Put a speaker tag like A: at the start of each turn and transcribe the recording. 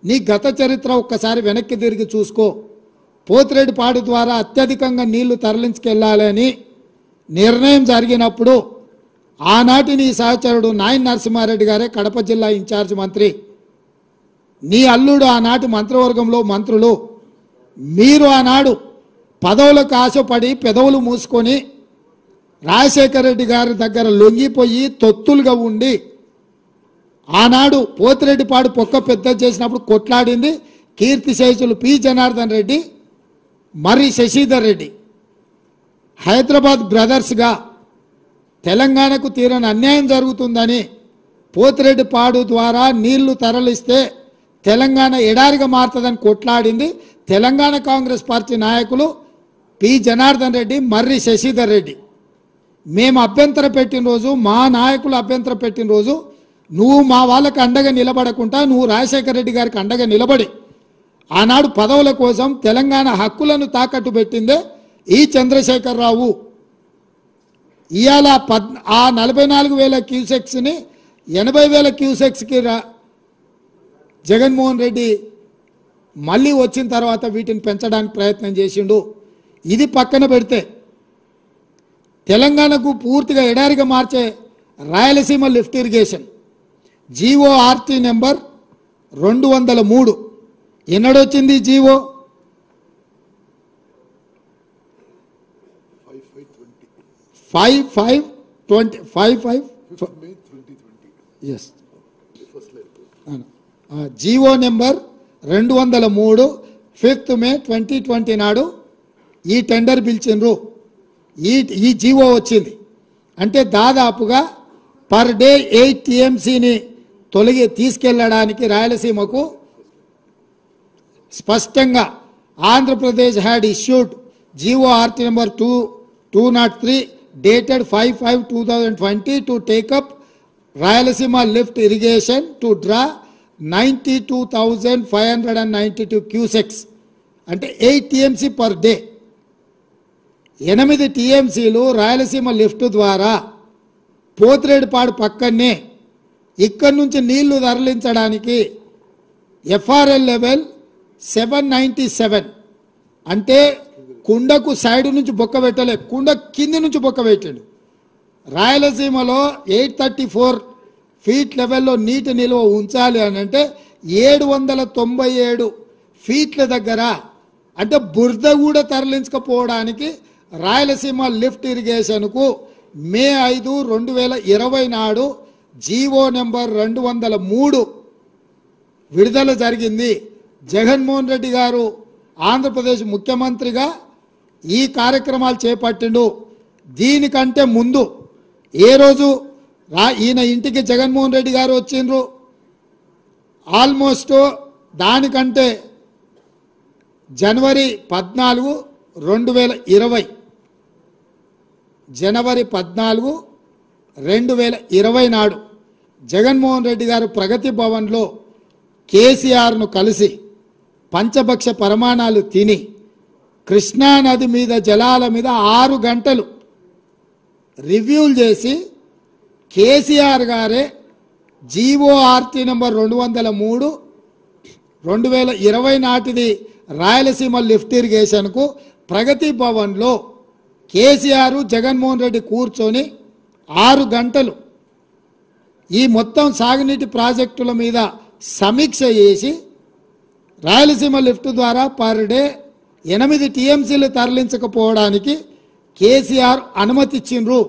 A: నీ గత చరిత్ర ఒక్కసారి వెనక్కి తిరిగి చూసుకో. పోతిరెడ్డిపాడు ద్వారా అత్యధికంగా నీళ్లు తరలించుకెళ్లాలని నిర్ణయం జరిగినప్పుడు ఆనాటి నీ సహచరుడు నాయన నరసింహారెడ్డి గారే కడప జిల్లా ఇన్ఛార్జ్ మంత్రి, నీ అల్లుడు ఆనాటి మంత్రివర్గంలో మంత్రులు, మీరు ఆనాడు పదవులకు ఆశపడి పెదవులు మూసుకొని రాజశేఖర రెడ్డి గారి దగ్గర లొంగిపోయి తొత్తులుగా ఉండి ఆనాడు పోతిరెడ్డిపాడు పొక్క పెద్ద చేసినప్పుడు కొట్లాడింది కీర్తిశేషులు పి జనార్దన్ రెడ్డి మరి శశిధర్ రెడ్డి. హైదరాబాద్ బ్రదర్స్గా తెలంగాణకు తీరని అన్యాయం జరుగుతుందని పోతిరెడ్డిపాడు ద్వారా నీళ్లు తరలిస్తే తెలంగాణ ఎడారిగా మారుతుందని కొట్లాడింది తెలంగాణ కాంగ్రెస్ పార్టీ నాయకులు పి జనార్దన్ రెడ్డి మర్రి శశిధర్ రెడ్డి. మేము అభ్యంతర పెట్టిన రోజు, మా నాయకులు అభ్యంతర పెట్టిన రోజు నువ్వు మా వాళ్ళకి అండగా నిలబడకుండా నువ్వు రాజశేఖర రెడ్డి గారికి అండగా నిలబడి ఆనాడు పదవుల కోసం తెలంగాణ హక్కులను తాకట్టు పెట్టిందే ఈ చంద్రశేఖరరావు. ఇవాళ 44,000 క్యూసెక్స్ని 80,000 క్యూసెక్స్కి జగన్మోహన్ రెడ్డి మళ్ళీ వచ్చిన తర్వాత వీటిని పెంచడానికి ప్రయత్నం చేసిండు. ఇది పక్కన పెడితే తెలంగాణకు పూర్తిగా ఎడారిగా మార్చే Rayalaseema lift irrigation GORT number 203 ఎన్నడొచ్చింది జీవో? 5/5/20 ఎస్ జీవో నెంబర్ 203 5th May 2020 నాడు ఈ టెండర్ పిలిచిండ్రు. ఈ జీవో వచ్చింది అంటే దాదాపుగా పర్ డే 8 TMCని తీసుకెళ్లడానికి రాయలసీమకు స్పష్టంగా Andhra Pradesh had issued GORT number 203 dated 5/5/2020 to take up Rayalaseema lift irrigation to draw 92,592 cusecs అంటే 8 TMC per day. 8 TMCలు రాయలసీమ లిఫ్ట్ ద్వారా పోతిరెడ్డిపాడు పక్కనే ఇక్కడి నుంచి నీళ్లు తరలించడానికి FRL లెవెల్ 797 అంటే కుండకు సైడ్ నుంచి బొక్క పెట్టలే, కుండ కింది నుంచి బొక్క పెట్టాడు. రాయలసీమలో 834 ఫీట్ లెవెల్లో నీటి నిల్వ ఉంచాలి అని అంటే 797 ఫీట్ల దగ్గర అంటే బురద కూడా తరలించకపోవడానికి రాయలసీమ లిఫ్ట్ ఇరిగేషన్కు మే 5, 2020 నాడు జీవో నెంబర్ 203 విడుదల జరిగింది. జగన్మోహన్ రెడ్డి గారు ఆంధ్రప్రదేశ్ ముఖ్యమంత్రిగా ఈ కార్యక్రమాలు చేపట్టిండు. దీనికంటే ముందు ఏ రోజు ఈయన ఇంటికి జగన్మోహన్ రెడ్డి గారు వచ్చిండ్రు, ఆల్మోస్ట్ దానికంటే జనవరి 14, 2020 జనవరి 14, 2020 నాడు జగన్మోహన్ రెడ్డి గారు ప్రగతి భవన్లో కేసీఆర్ను కలిసి పంచభక్ష పరమాణాలు తిని కృష్ణానది మీద జలాల మీద 6 గంటలు రివ్యూలు చేసి కేసీఆర్ గారే జీఓఆర్టీ నెంబర్ 203 2020 నాటిది రాయలసీమ లిఫ్ట్ ఇరిగేషన్కు ప్రగతి భవన్లో కేసీఆర్ జగన్మోహన్ రెడ్డి కూర్చొని 6 గంటలు ఈ మొత్తం సాగునీటి ప్రాజెక్టుల మీద సమీక్ష చేసి రాయలసీమ లిఫ్ట్ ద్వారా పర్ డే 8 TMCలు తరలించకపోవడానికి కేసీఆర్ అనుమతి ఇచ్చిండ్రు.